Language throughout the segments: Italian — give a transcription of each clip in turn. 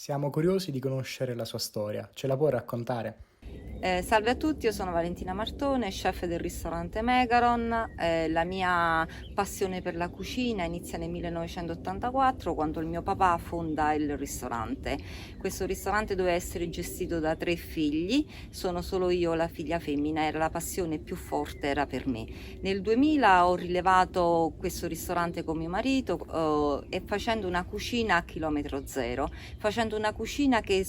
Siamo curiosi di conoscere la sua storia, ce la può raccontare? Salve a tutti, io sono Valentina Martone, chef del ristorante Megaron. La mia passione per la cucina inizia nel 1984 quando il mio papà fonda il ristorante. Questo ristorante doveva essere gestito da 3 figli, sono solo io la figlia femmina, era la passione più forte, era per me. Nel 2000 ho rilevato questo ristorante con mio marito e facendo una cucina a chilometro zero, facendo una cucina che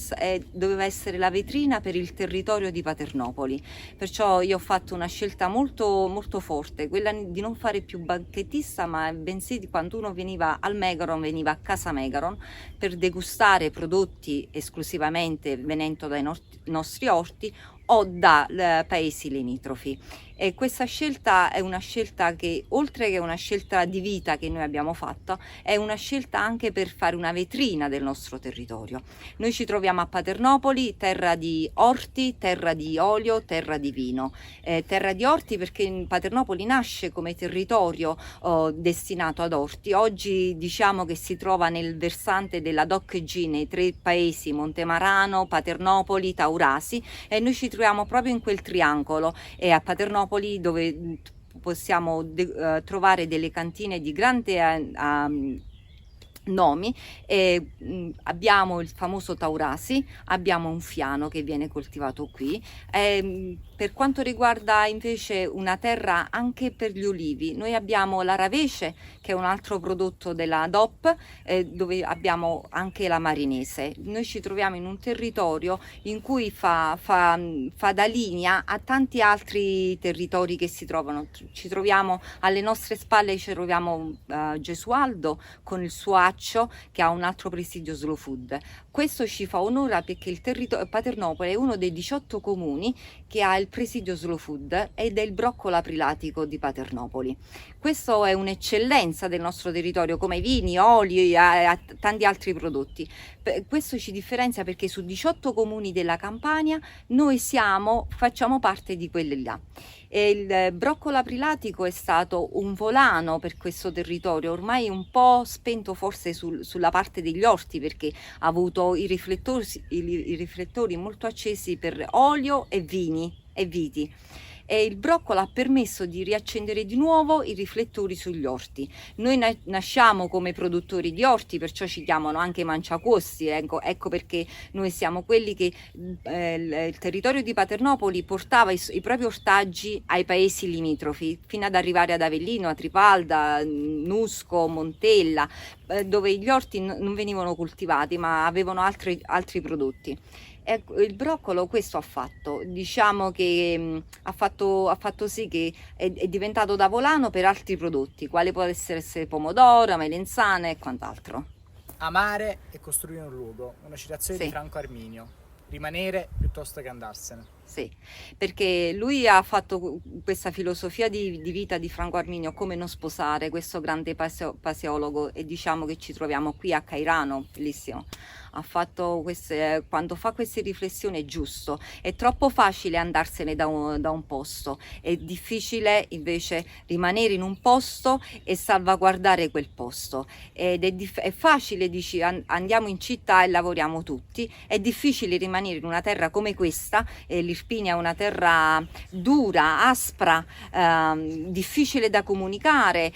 doveva essere la vetrina per il territorio di Paternopoli. Perciò io ho fatto una scelta molto, molto forte, quella di non fare più banchettista, ma bensì quando uno veniva al Megaron, veniva a casa Megaron per degustare prodotti esclusivamente venendo dai nostri orti o da paesi limitrofi. E questa scelta è una scelta che, oltre che una scelta di vita che noi abbiamo fatto, è una scelta anche per fare una vetrina del nostro territorio. Noi ci troviamo a Paternopoli, terra di orti, terra di olio, terra di vino. Terra di orti perché Paternopoli nasce come territorio destinato ad orti. Oggi diciamo che si trova nel versante della DOCG nei 3 paesi, Montemarano, Paternopoli, Taurasi, e noi ci troviamo proprio in quel triangolo, e a Paternopoli dove possiamo trovare delle cantine di grande nomi. Abbiamo il famoso Taurasi, abbiamo un fiano che viene coltivato qui. Per quanto riguarda invece una terra anche per gli ulivi, noi abbiamo la Ravece, che è un altro prodotto della DOP, dove abbiamo anche la Marinese. Noi ci troviamo in un territorio in cui fa da linea a tanti altri territori che si trovano. Ci troviamo alle nostre spalle, ci troviamo Gesualdo con il suo accio, che ha un altro presidio Slow Food. Questo ci fa onore perché il territorio Paternopoli è uno dei 18 comuni che ha il presidio Slow Food ed è il broccolo aprilatico di Paternopoli. Questo è un'eccellenza del nostro territorio, come vini, oli e tanti altri prodotti. Questo ci differenzia perché su 18 comuni della Campania noi facciamo parte di quelli là. E il broccolo aprilatico è stato un volano per questo territorio, ormai un po' spento forse sulla parte degli orti, perché ha avuto i riflettori molto accesi per olio e vini e viti. E il broccolo ha permesso di riaccendere di nuovo i riflettori sugli orti. Noi nasciamo come produttori di orti, perciò ci chiamano anche manciacosti, ecco perché noi siamo quelli che il territorio di Paternopoli portava i propri ortaggi ai paesi limitrofi, fino ad arrivare ad Avellino, a Tripalda, Nusco, Montella, dove gli orti non venivano coltivati ma avevano altri prodotti. Ecco, il broccolo questo ha fatto, diciamo che ha fatto sì che è diventato da volano per altri prodotti, quali può essere pomodoro, melenzane e quant'altro. Amare e costruire un luogo, una citazione di Sì. Franco Arminio. Rimanere piuttosto che andarsene. Sì, perché lui ha fatto questa filosofia di vita di Franco Arminio, come non sposare questo grande paseologo, e diciamo che ci troviamo qui a Cairano, bellissimo. Quando fa queste riflessioni è giusto, è troppo facile andarsene da un posto, è difficile invece rimanere in un posto e salvaguardare quel posto. È facile, dici, andiamo in città e lavoriamo tutti, è difficile rimanere in una terra come questa. L'Irpinia è una terra dura, aspra, difficile da comunicare,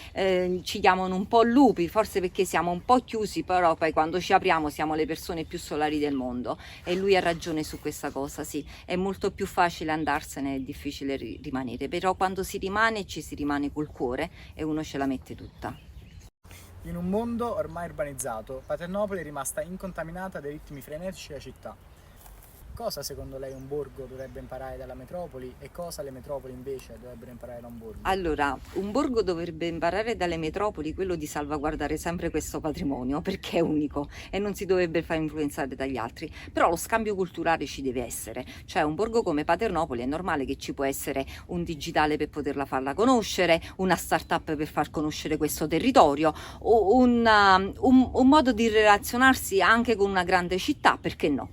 ci chiamano un po' lupi, forse perché siamo un po' chiusi, però poi quando ci apriamo siamo le persone più solari del mondo, e lui ha ragione su questa cosa. Sì, è molto più facile andarsene, è difficile rimanere, però quando si rimane ci si rimane col cuore e uno ce la mette tutta. In un mondo ormai urbanizzato, Paternopoli è rimasta incontaminata dai ritmi frenetici della città. Cosa secondo lei un borgo dovrebbe imparare dalla metropoli e cosa le metropoli invece dovrebbero imparare da un borgo? Allora, un borgo dovrebbe imparare dalle metropoli quello di salvaguardare sempre questo patrimonio, perché è unico e non si dovrebbe far influenzare dagli altri. Però lo scambio culturale ci deve essere, cioè un borgo come Paternopoli è normale che ci può essere un digitale per poterla farla conoscere, una startup per far conoscere questo territorio, o un modo di relazionarsi anche con una grande città, perché no?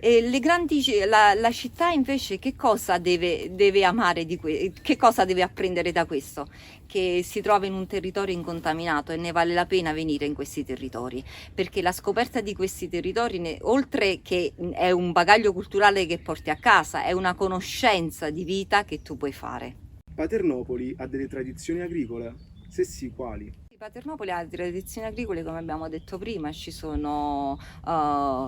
E la città invece che cosa deve amare che cosa deve apprendere da questo? Che si trova in un territorio incontaminato e ne vale la pena venire in questi territori, perché la scoperta di questi territori, oltre che è un bagaglio culturale che porti a casa, è una conoscenza di vita che tu puoi fare. Paternopoli ha delle tradizioni agricole? Se sì, quali? Paternopoli ha tradizioni agricole, come abbiamo detto prima, ci sono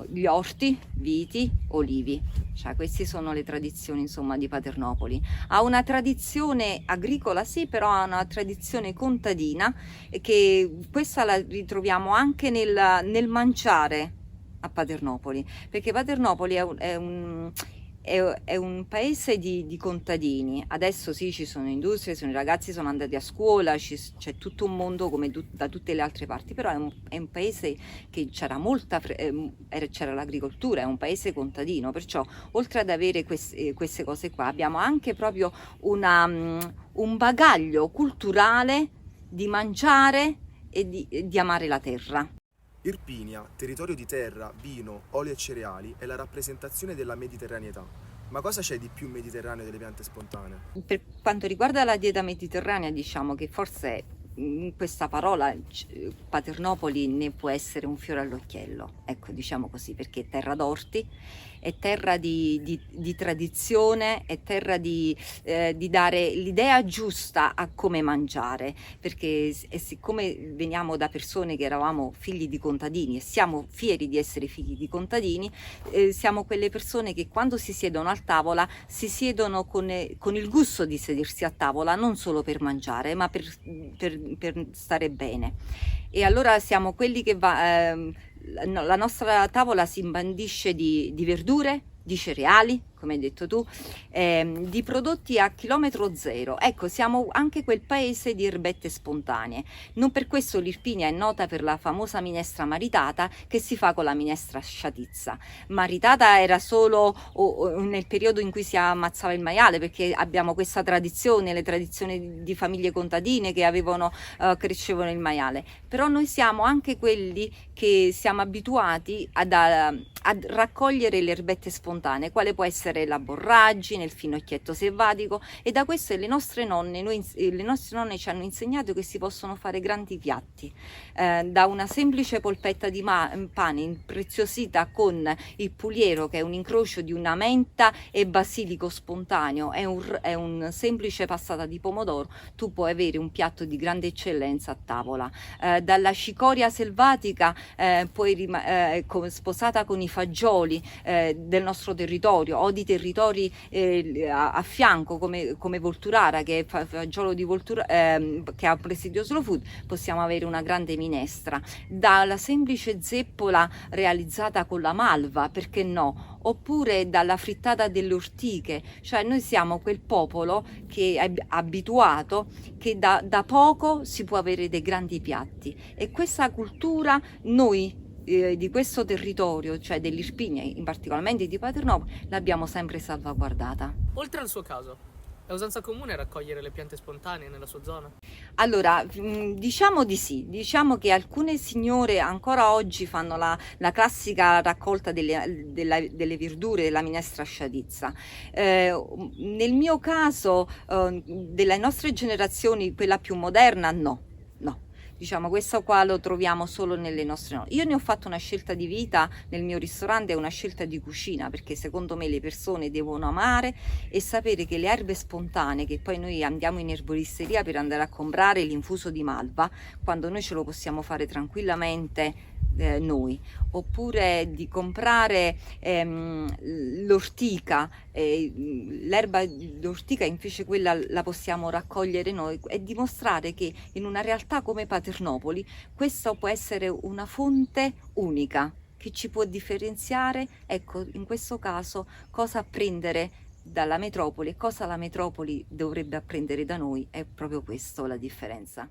gli orti, viti, olivi, cioè queste sono le tradizioni insomma di Paternopoli. Ha una tradizione agricola sì, però ha una tradizione contadina che questa la ritroviamo anche nel mangiare a Paternopoli, perché Paternopoli è un paese di contadini. Adesso sì, ci sono industrie, i ragazzi sono andati a scuola, c'è tutto un mondo come da tutte le altre parti, però è un paese che c'era c'era l'agricoltura, è un paese contadino, perciò oltre ad avere queste cose qua abbiamo anche proprio un bagaglio culturale di mangiare e di amare la terra. Irpinia, territorio di terra, vino, olio e cereali, è la rappresentazione della mediterraneità. Ma cosa c'è di più mediterraneo delle piante spontanee? Per quanto riguarda la dieta mediterranea, diciamo che forse in questa parola Paternopoli ne può essere un fiore all'occhiello, ecco, diciamo così, perché è terra d'orti, è terra di tradizione, è terra di dare l'idea giusta a come mangiare, perché siccome veniamo da persone che eravamo figli di contadini e siamo fieri di essere figli di contadini, siamo quelle persone che quando si siedono a tavola si siedono con il gusto di sedersi a tavola, non solo per mangiare, ma per stare bene. E allora siamo quelli che la nostra tavola si imbandisce di verdure, di cereali, come hai detto tu, di prodotti a chilometro zero. Ecco, siamo anche quel paese di erbette spontanee. Non per questo l'Irpinia è nota per la famosa minestra maritata che si fa con la minestra sciatizza. Maritata era solo nel periodo in cui si ammazzava il maiale, perché abbiamo questa tradizione, le tradizioni di famiglie contadine che crescevano il maiale. Però noi siamo anche quelli che siamo abituati a raccogliere le erbette spontanee, quale può essere la borragine, il finocchietto selvatico, e da questo le nostre nonne ci hanno insegnato che si possono fare grandi piatti, da una semplice polpetta di pane impreziosita con il puliero, che è un incrocio di una menta e basilico spontaneo, è un semplice passata di pomodoro, tu puoi avere un piatto di grande eccellenza a tavola. Dalla cicoria selvatica sposata con i fagioli del nostro territorio o di territori a fianco come Volturara, che è fagiolo di Volturara, che ha presidio Slow Food, possiamo avere una grande minestra. Dalla semplice zeppola realizzata con la malva, perché no? Oppure dalla frittata delle ortiche, cioè noi siamo quel popolo che è abituato che da poco si può avere dei grandi piatti, e questa cultura noi di questo territorio, cioè dell'Irpinia, in particolarmente di Paternopoli, l'abbiamo sempre salvaguardata. Oltre al suo caso, è usanza comune raccogliere le piante spontanee nella sua zona? Allora, diciamo di sì, diciamo che alcune signore ancora oggi fanno la classica raccolta delle verdure della minestra sciatizza. Nel mio caso, delle nostre generazioni, quella più moderna, no. Diciamo, questo qua lo troviamo solo nelle nostre nonne. Io ne ho fatto una scelta di vita nel mio ristorante, è una scelta di cucina, perché secondo me le persone devono amare e sapere che le erbe spontanee, che poi noi andiamo in erboristeria per andare a comprare l'infuso di malva, quando noi ce lo possiamo fare tranquillamente noi, oppure di comprare l'ortica, l'erba d'ortica invece quella la possiamo raccogliere noi, e dimostrare che in una realtà come Paternopoli questa può essere una fonte unica che ci può differenziare. Ecco, in questo caso cosa apprendere dalla metropoli e cosa la metropoli dovrebbe apprendere da noi, è proprio questo la differenza.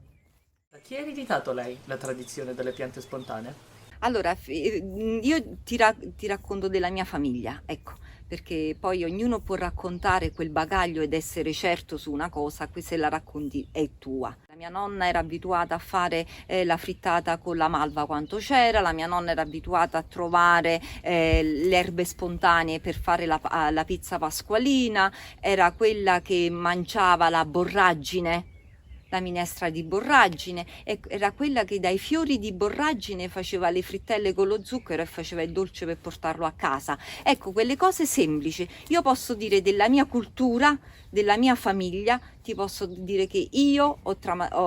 Da chi ha ereditato lei la tradizione delle piante spontanee? Allora, io ti racconto della mia famiglia, ecco, perché poi ognuno può raccontare quel bagaglio ed essere certo su una cosa, se la racconti è tua. La La mia nonna era abituata a fare la frittata con la malva quanto c'era, la mia nonna era abituata a trovare le erbe spontanee per fare la pizza pasqualina, era quella che mangiava la borragine, la minestra di borragine, e era quella che dai fiori di borragine faceva le frittelle con lo zucchero e faceva il dolce per portarlo a casa. Ecco, quelle cose semplici. Io posso dire della mia cultura, della mia famiglia, ti posso dire che io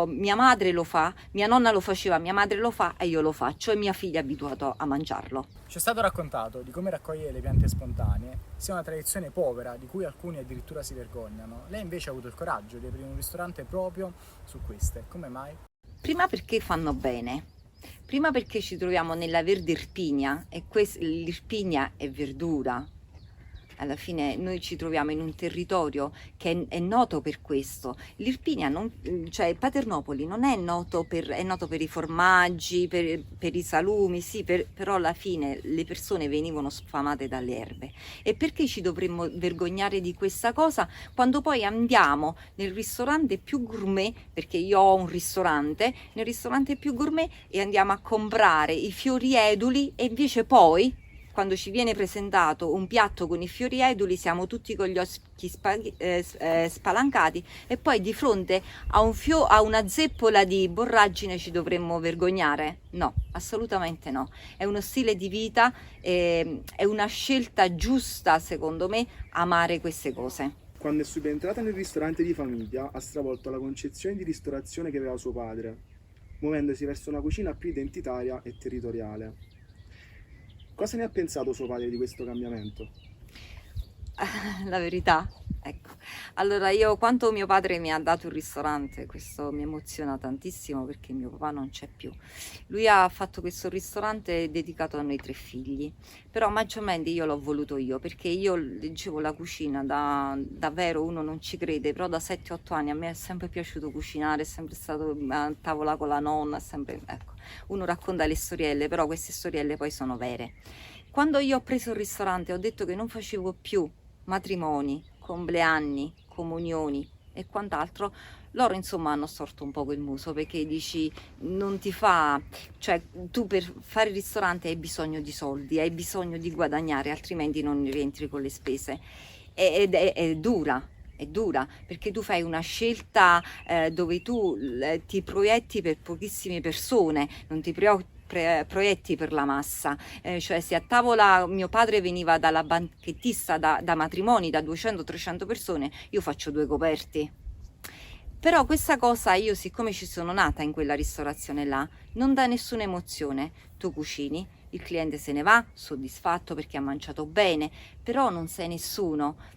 mia madre lo fa, mia nonna lo faceva, mia madre lo fa e io lo faccio, e mia figlia è abituata a mangiarlo. Ci è stato raccontato di come raccogliere le piante spontanee sia una tradizione povera di cui alcuni addirittura si vergognano. Lei invece ha avuto il coraggio di aprire un ristorante proprio su queste. Come mai? Prima perché fanno bene, prima perché ci troviamo nella verde Irpinia, e l'Irpinia è verdura. Alla fine noi ci troviamo in un territorio che è noto per questo. L'Irpinia, cioè Paternopoli, non è noto è noto per i formaggi, per i salumi, sì, però alla fine le persone venivano sfamate dalle erbe. E perché ci dovremmo vergognare di questa cosa quando poi andiamo nel ristorante più gourmet, perché io ho un ristorante, nel ristorante più gourmet, e andiamo a comprare i fiori eduli, e invece poi, quando ci viene presentato un piatto con i fiori eduli, siamo tutti con gli occhi spalancati, e poi di fronte a una zeppola di borragine ci dovremmo vergognare? No, assolutamente no. È uno stile di vita, è una scelta giusta, secondo me, amare queste cose. Quando è subentrata nel ristorante di famiglia, ha stravolto la concezione di ristorazione che aveva suo padre, muovendosi verso una cucina più identitaria e territoriale. Cosa ne ha pensato suo padre di questo cambiamento? La verità, ecco. Allora, io, quanto mio padre mi ha dato il ristorante, questo mi emoziona tantissimo, perché mio papà non c'è più. Lui ha fatto questo ristorante dedicato a noi 3 figli, però maggiormente io l'ho voluto io, perché io leggevo la cucina davvero, uno non ci crede, però da 7-8 anni a me è sempre piaciuto cucinare, è sempre stato a tavola con la nonna, sempre, ecco. Uno racconta le storielle, però queste storielle poi sono vere. Quando io ho preso il ristorante, ho detto che non facevo più matrimoni, compleanni, comunioni e quant'altro. Loro insomma hanno storto un po' il muso, perché dici, non ti fa, cioè tu per fare il ristorante hai bisogno di soldi, hai bisogno di guadagnare, altrimenti non rientri con le spese. Ed è dura. È dura, perché tu fai una scelta dove tu ti proietti per pochissime persone, non ti proietti per la massa. Cioè, se a tavola mio padre veniva dalla banchettista da matrimoni da 200-300 persone, io faccio 2 coperti. Però questa cosa, io siccome ci sono nata in quella ristorazione là, non dà nessuna emozione. Tu cucini, il cliente se ne va soddisfatto perché ha mangiato bene, però non sei nessuno.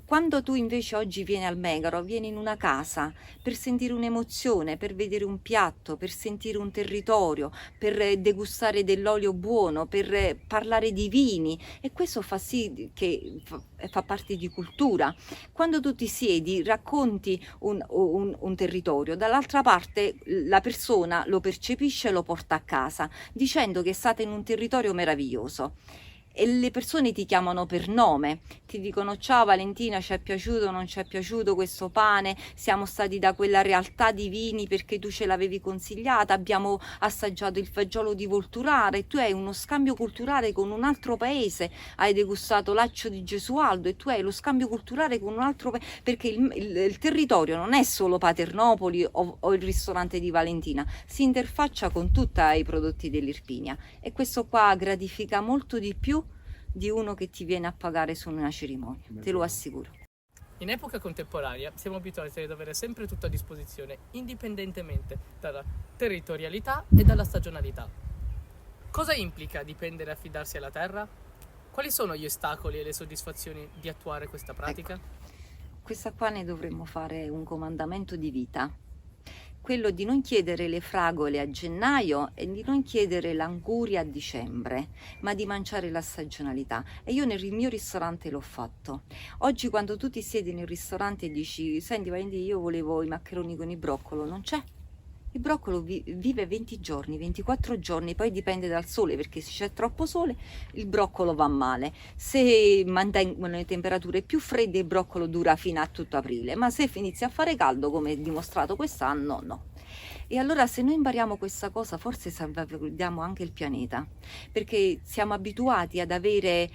Quando tu invece oggi vieni al Megaro, vieni in una casa per sentire un'emozione, per vedere un piatto, per sentire un territorio, per degustare dell'olio buono, per parlare di vini, e questo fa sì che fa parte di cultura. Quando tu ti siedi, racconti un territorio, dall'altra parte la persona lo percepisce e lo porta a casa, dicendo che è stata in un territorio meraviglioso. E le persone ti chiamano per nome, ti dicono: ciao Valentina, ci è piaciuto o non ci è piaciuto questo pane, siamo stati da quella realtà di vini perché tu ce l'avevi consigliata, abbiamo assaggiato il fagiolo di Volturara, e tu hai uno scambio culturale con un altro paese, hai degustato l'Accio di Gesualdo e tu hai lo scambio culturale con un altro paese, perché il territorio non è solo Paternopoli o il ristorante di Valentina, si interfaccia con tutti i prodotti dell'Irpinia, e questo qua gratifica molto di più di uno che ti viene a pagare su una cerimonia, te lo assicuro. In epoca contemporanea siamo abituati ad avere sempre tutto a disposizione, indipendentemente dalla territorialità e dalla stagionalità. Cosa implica dipendere e affidarsi alla terra? Quali sono gli ostacoli e le soddisfazioni di attuare questa pratica? Questa qua ne dovremmo fare un comandamento di vita, quello di non chiedere le fragole a gennaio e di non chiedere l'anguria a dicembre, ma di mangiare la stagionalità. E io nel mio ristorante l'ho fatto. Oggi quando tu ti siedi nel ristorante e dici: senti Valentina, io volevo i maccheroni con il broccolo, non c'è. Il broccolo vive 20 giorni, 24 giorni, poi dipende dal sole, perché se c'è troppo sole il broccolo va male. Se mantengono le temperature più fredde il broccolo dura fino a tutto aprile, ma se inizia a fare caldo, come è dimostrato quest'anno, no. E allora se noi impariamo questa cosa, forse salvaguardiamo anche il pianeta, perché siamo abituati ad avere,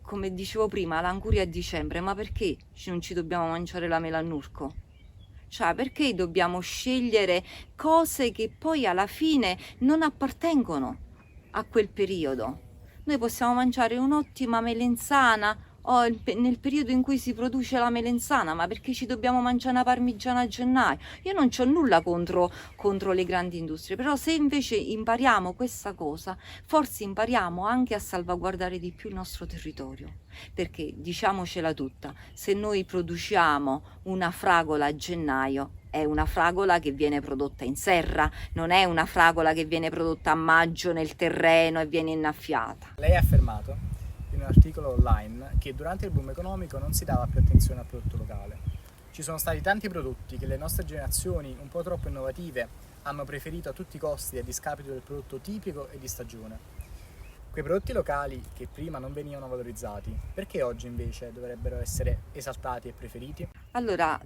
come dicevo prima, l'anguria a dicembre, ma perché non ci dobbiamo mangiare la mela al nurco? Cioè, perché dobbiamo scegliere cose che poi alla fine non appartengono a quel periodo? Noi possiamo mangiare un'ottima melenzana nel periodo in cui si produce la melenzana, ma perché ci dobbiamo mangiare una parmigiana a gennaio? Io non c'ho nulla contro le grandi industrie, però se invece impariamo questa cosa, forse impariamo anche a salvaguardare di più il nostro territorio. Perché diciamocela tutta, se noi produciamo una fragola a gennaio, è una fragola che viene prodotta in serra, non è una fragola che viene prodotta a maggio nel terreno e viene innaffiata. Lei ha affermato in un articolo online che durante il boom economico non si dava più attenzione al prodotto locale. Ci sono stati tanti prodotti che le nostre generazioni, un po' troppo innovative, hanno preferito a tutti i costi a discapito del prodotto tipico e di stagione. Quei prodotti locali che prima non venivano valorizzati, perché oggi invece dovrebbero essere esaltati e preferiti? Allora,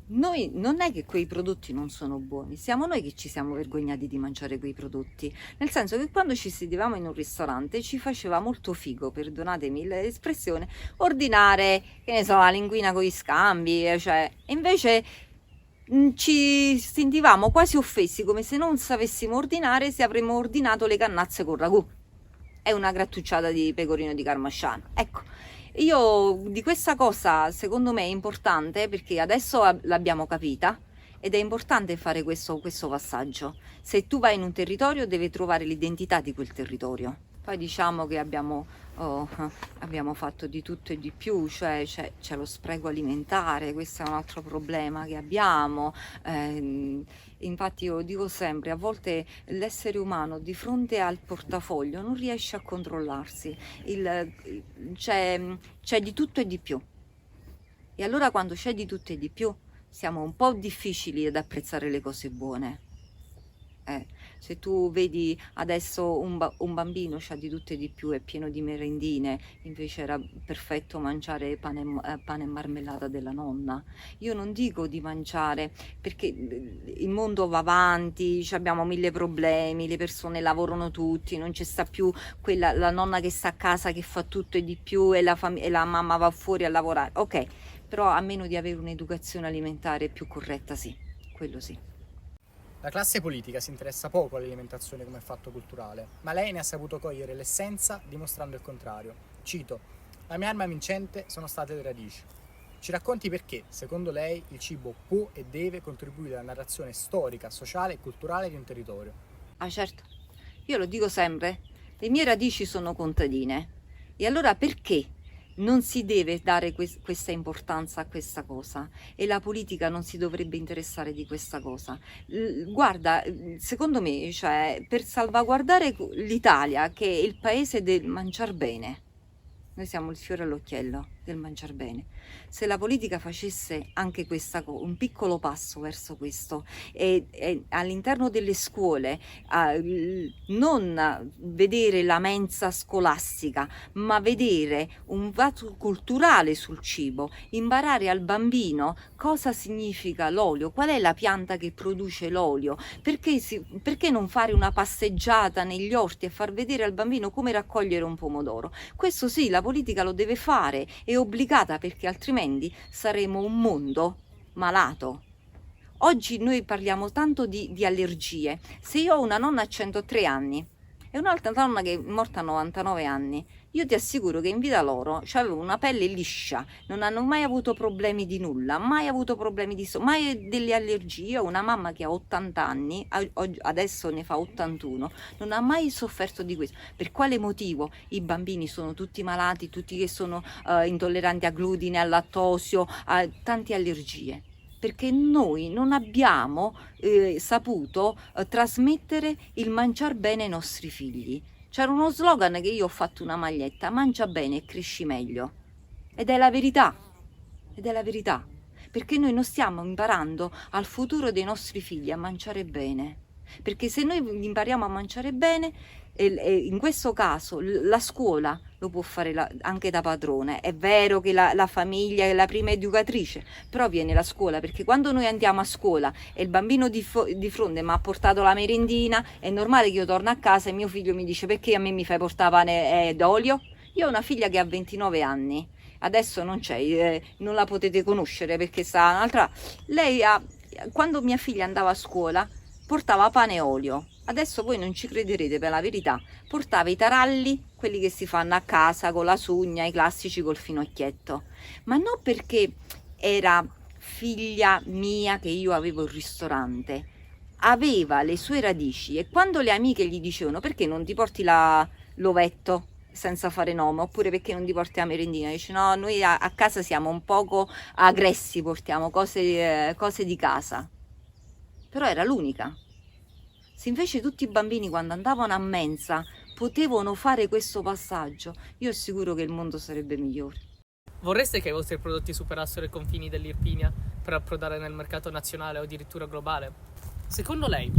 noi non è che quei prodotti non sono buoni, siamo noi che ci siamo vergognati di mangiare quei prodotti, nel senso che quando ci sedevamo in un ristorante ci faceva molto figo, perdonatemi l'espressione, ordinare, che ne so, la linguina con gli scambi, cioè, e invece ci sentivamo quasi offesi, come se non sapessimo ordinare se avremmo ordinato le cannazze con ragù e una grattucciata di pecorino di Carmasciano. Ecco, io di questa cosa secondo me è importante perché adesso l'abbiamo capita ed è importante fare questo passaggio. Se tu vai in un territorio devi trovare l'identità di quel territorio. Poi diciamo che abbiamo fatto di tutto e di più, cioè c'è lo spreco alimentare, questo è un altro problema che abbiamo. Infatti io dico sempre, a volte l'essere umano di fronte al portafoglio non riesce a controllarsi, c'è di tutto e di più. E allora quando c'è di tutto e di più siamo un po' difficili ad apprezzare le cose buone. Se tu vedi adesso un bambino c'ha di tutto e di più, è pieno di merendine, invece era perfetto mangiare pane e marmellata della nonna. Io non dico di mangiare perché il mondo va avanti, abbiamo mille problemi, le persone lavorano tutti, non c'è sta più la nonna che sta a casa che fa tutto e di più e la mamma va fuori a lavorare. Ok, però a meno di avere un'educazione alimentare più corretta, sì, quello sì. La classe politica si interessa poco all'alimentazione come fatto culturale, ma lei ne ha saputo cogliere l'essenza dimostrando il contrario. Cito: la mia arma vincente sono state le radici. Ci racconti perché, secondo lei, il cibo può e deve contribuire alla narrazione storica, sociale e culturale di un territorio? Ah certo, io lo dico sempre, le mie radici sono contadine e allora perché non si deve dare questa importanza a questa cosa e la politica non si dovrebbe interessare di questa cosa? Guarda, secondo me, cioè, per salvaguardare l'Italia, che è il paese del mangiar bene, noi siamo il fiore all'occhiello del mangiar bene. Se la politica facesse anche questa cosa, un piccolo passo verso questo, e all'interno delle scuole non vedere la mensa scolastica, ma vedere un dato culturale sul cibo, imparare al bambino cosa significa l'olio, qual è la pianta che produce l'olio, perché non fare una passeggiata negli orti e far vedere al bambino come raccogliere un pomodoro. Questo sì, la politica lo deve fare, è obbligata, perché altrimenti saremo un mondo malato. Oggi noi parliamo tanto di allergie. Se io ho una nonna a 103 anni e un'altra nonna che è morta a 99 anni, io ti assicuro che in vita loro avevano una pelle liscia, non hanno mai avuto problemi di nulla, mai avuto problemi mai delle allergie. Io ho una mamma che ha 80 anni, adesso ne fa 81, non ha mai sofferto di questo. Per quale motivo i bambini sono tutti malati, tutti che sono intolleranti a glutine, al lattosio, a tante allergie? Perché noi non abbiamo saputo trasmettere il mangiar bene ai nostri figli. C'era uno slogan che io ho fatto una maglietta: mangia bene e cresci meglio. Ed è la verità, perché noi non stiamo imparando al futuro dei nostri figli a mangiare bene. perché se noi impariamo a mangiare bene, e in questo caso la scuola lo può fare anche da padrone. È vero che la famiglia è la prima educatrice, però viene la scuola, perché quando noi andiamo a scuola e il bambino di fronte mi ha portato la merendina, è normale che io torno a casa e mio figlio mi dice: perché a me mi fai portare pane d'olio? Io ho una figlia che ha 29 anni, adesso non c'è, non la potete conoscere perché sta un'altra. Quando mia figlia andava a scuola portava pane e olio. Adesso voi non ci crederete, per la verità, portava i taralli, quelli che si fanno a casa con la sugna, i classici col finocchietto, ma non perché era figlia mia che io avevo il ristorante, aveva le sue radici, e quando le amiche gli dicevano: perché non ti porti l'ovetto senza fare nome, oppure perché non ti porti la merendina, dice: no, noi a casa siamo un poco aggressi, portiamo cose di casa. Però era l'unica. Se invece tutti i bambini quando andavano a mensa potevano fare questo passaggio, io assicuro che il mondo sarebbe migliore. Vorreste che i vostri prodotti superassero i confini dell'Irpinia per approdare nel mercato nazionale o addirittura globale? Secondo lei,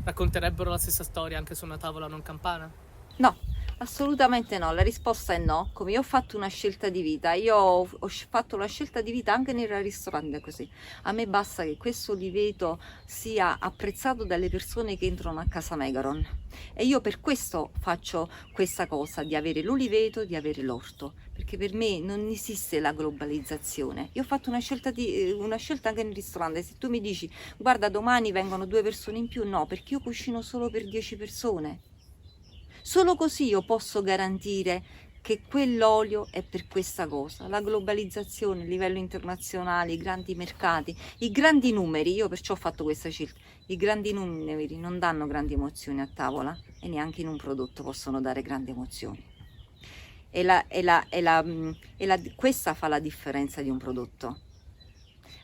racconterebbero la stessa storia anche su una tavola non campana? No, assolutamente no, la risposta è no. Come io ho fatto una scelta di vita, io ho fatto la scelta di vita anche nel ristorante così. A me basta che questo oliveto sia apprezzato dalle persone che entrano a casa Megaron, e io per questo faccio questa cosa di avere l'oliveto, di avere l'orto, perché per me non esiste la globalizzazione. Io ho fatto una scelta anche nel ristorante. Se tu mi dici: guarda, domani vengono 2 persone in più, no, perché io cucino solo per 10 persone. Solo così io posso garantire che quell'olio è per questa cosa. La globalizzazione a livello internazionale, i grandi mercati, i grandi numeri, io perciò ho fatto questa scelta. I grandi numeri non danno grandi emozioni a tavola, e neanche in un prodotto possono dare grandi emozioni. Questa fa la differenza di un prodotto.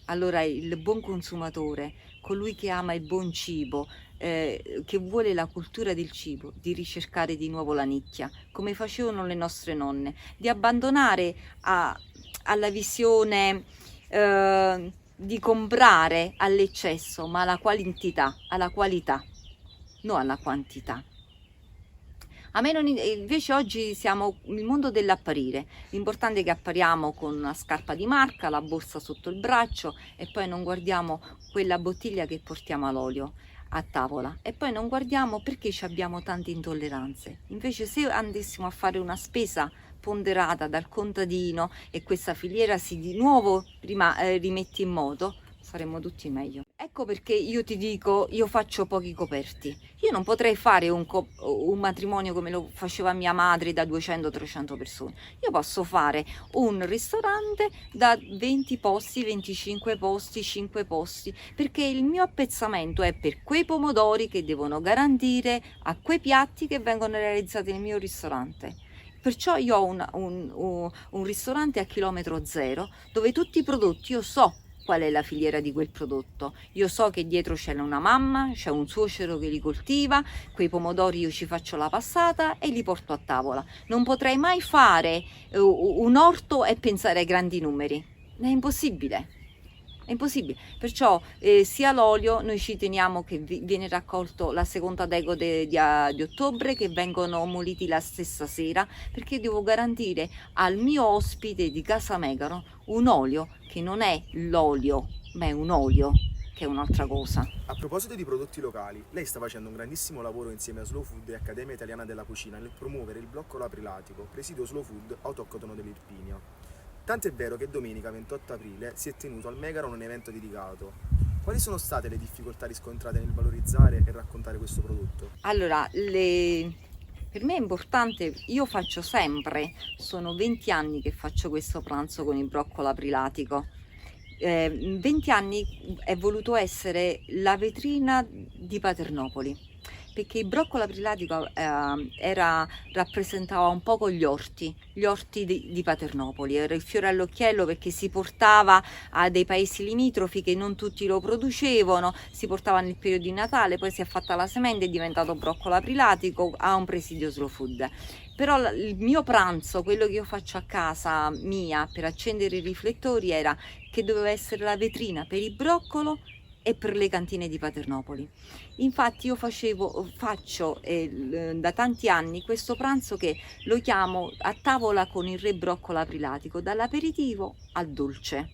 Allora il buon consumatore, colui che ama il buon cibo, che vuole la cultura del cibo, di ricercare di nuovo la nicchia, come facevano le nostre nonne, di abbandonare alla visione di comprare all'eccesso, ma alla qualità, non alla quantità. A me invece oggi siamo nel mondo dell'apparire. L'importante è che appariamo con una scarpa di marca, la borsa sotto il braccio, e poi non guardiamo quella bottiglia che portiamo all'olio a tavola, e poi non guardiamo perché abbiamo tante intolleranze. Invece se andassimo a fare una spesa ponderata dal contadino e questa filiera si di nuovo rimette in moto, faremo tutti meglio. Ecco perché io ti dico, io faccio pochi coperti. Io non potrei fare un matrimonio come lo faceva mia madre da 200-300 persone. Io posso fare un ristorante da 20 posti, 25 posti, 5 posti, perché il mio appezzamento è per quei pomodori che devono garantire a quei piatti che vengono realizzati nel mio ristorante. Perciò io ho un ristorante a chilometro zero, dove tutti i prodotti io so qual è la filiera di quel prodotto. Io so che dietro c'è una mamma, c'è un suocero che li coltiva, quei pomodori io ci faccio la passata e li porto a tavola. Non potrei mai fare un orto e pensare ai grandi numeri. È impossibile. È impossibile. Perciò sia l'olio noi ci teniamo che viene raccolto la seconda decade di ottobre, che vengono moliti la stessa sera, perché devo garantire al mio ospite di Casa Megaro un olio che non è l'olio, ma è un olio che è un'altra cosa. A proposito di prodotti locali, lei sta facendo un grandissimo lavoro insieme a Slow Food e Accademia Italiana della Cucina nel promuovere il blocco Laprilatico, presidio Slow Food autoctono dell'Irpinia. Tanto è vero che domenica 28 aprile si è tenuto al Megaron un evento dedicato. Quali sono state le difficoltà riscontrate nel valorizzare e raccontare questo prodotto? Allora, per me è importante, io faccio sempre, sono 20 anni che faccio questo pranzo con il broccolo aprilatico. 20 anni è voluto essere la vetrina di Paternopoli, perché il broccolo aprilatico rappresentava un poco gli orti di Paternopoli, era il fiore all'occhiello, perché si portava a dei paesi limitrofi che non tutti lo producevano, si portava nel periodo di Natale, poi si è fatta la semente, è diventato broccolo aprilatico, ha un presidio Slow Food. Però il mio pranzo, quello che io faccio a casa mia per accendere i riflettori, era che doveva essere la vetrina per il broccolo e per le cantine di Paternopoli. Infatti io faccio da tanti anni questo pranzo che lo chiamo a tavola con il re broccolo aprilatico, dall'aperitivo al dolce,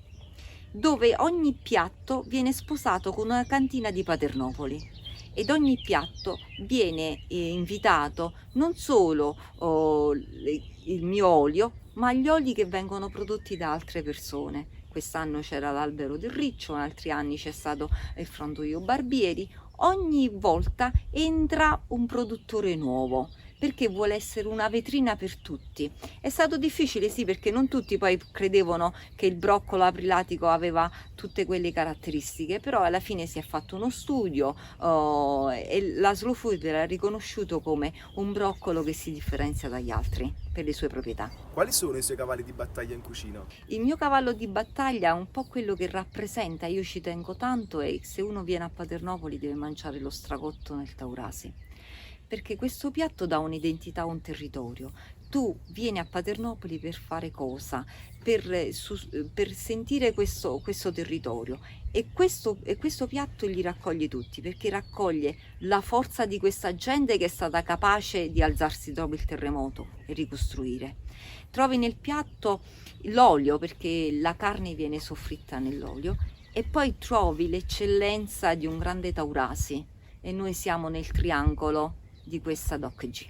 dove ogni piatto viene sposato con una cantina di Paternopoli. Ed ogni piatto viene invitato non solo il mio olio, ma gli oli che vengono prodotti da altre persone. Quest'anno c'era l'albero del riccio, altri anni c'è stato il frantoio Barbieri. Ogni volta entra un produttore nuovo perché vuole essere una vetrina per tutti. È stato difficile, sì, perché non tutti poi credevano che il broccolo aprilatico aveva tutte quelle caratteristiche, però alla fine si è fatto uno studio e la Slow Food l'ha riconosciuto come un broccolo che si differenzia dagli altri per le sue proprietà. Quali sono i suoi cavalli di battaglia in cucina? Il mio cavallo di battaglia è un po' quello che rappresenta, io ci tengo tanto, e se uno viene a Paternopoli deve mangiare lo stracotto nel Taurasi, perché questo piatto dà un'identità a un territorio. Tu vieni a Paternopoli per fare cosa? Per sentire questo territorio, e questo piatto li raccoglie tutti, perché raccoglie la forza di questa gente che è stata capace di alzarsi dopo il terremoto e ricostruire. Trovi nel piatto l'olio, perché la carne viene soffritta nell'olio, e poi trovi l'eccellenza di un grande Taurasi, e noi siamo nel triangolo di questa Doc G.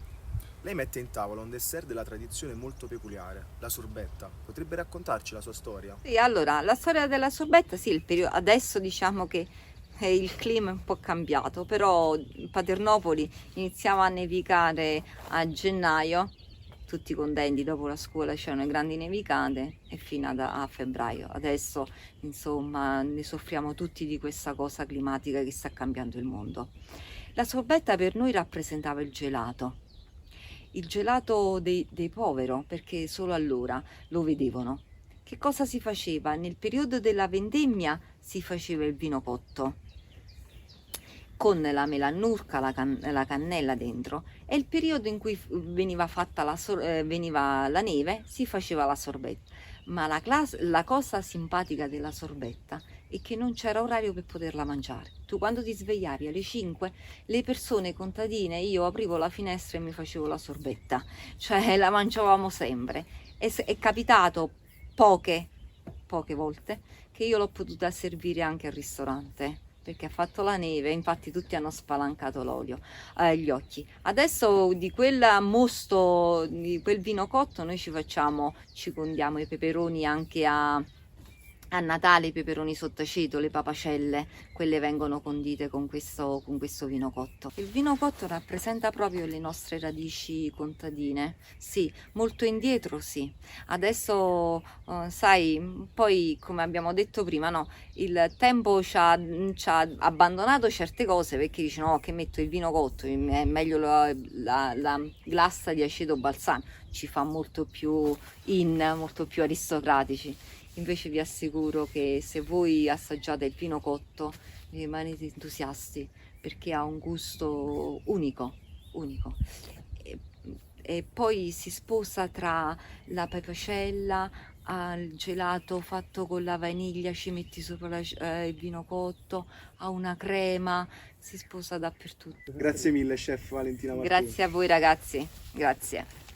Lei mette in tavola un dessert della tradizione molto peculiare, la sorbetta. Potrebbe raccontarci la sua storia? Sì, allora, la storia della sorbetta, sì, adesso diciamo che il clima è un po' cambiato, però Paternopoli iniziava a nevicare a gennaio, tutti contenti, dopo la scuola c'erano le grandi nevicate, e fino a febbraio. Adesso, insomma, ne soffriamo tutti di questa cosa climatica che sta cambiando il mondo. La sorbetta per noi rappresentava il gelato dei poveri, perché solo allora lo vedevano. Che cosa si faceva? Nel periodo della vendemmia si faceva il vino cotto con la melannurca, la cannella dentro, e il periodo in cui veniva fatta veniva la neve, si faceva la sorbetta. Ma la cosa simpatica della sorbetta è che non c'era orario per poterla mangiare. Tu quando ti svegliavi alle 5, le persone contadine, io aprivo la finestra e mi facevo la sorbetta, cioè la mangiavamo sempre. È capitato poche volte che io l'ho potuta servire anche al ristorante, perché ha fatto la neve, infatti tutti hanno spalancato gli occhi. Adesso di quel mosto, di quel vino cotto, noi ci condiamo i peperoni anche a Natale, i peperoni sottaceto, le papacelle, quelle vengono condite con questo vino cotto. Il vino cotto rappresenta proprio le nostre radici contadine, sì, molto indietro sì. Adesso, sai, poi come abbiamo detto prima, no, il tempo ci ha abbandonato certe cose, perché dicono no, che metto il vino cotto, è meglio la glassa di aceto balsamico, ci fa molto più molto più aristocratici. Invece vi assicuro che se voi assaggiate il vino cotto rimanete entusiasti, perché ha un gusto unico. E poi si sposa tra la pepacella al gelato fatto con la vaniglia, ci metti sopra il vino cotto, ha una crema, si sposa dappertutto. Grazie mille, chef Valentina Martini. Grazie a voi ragazzi, grazie.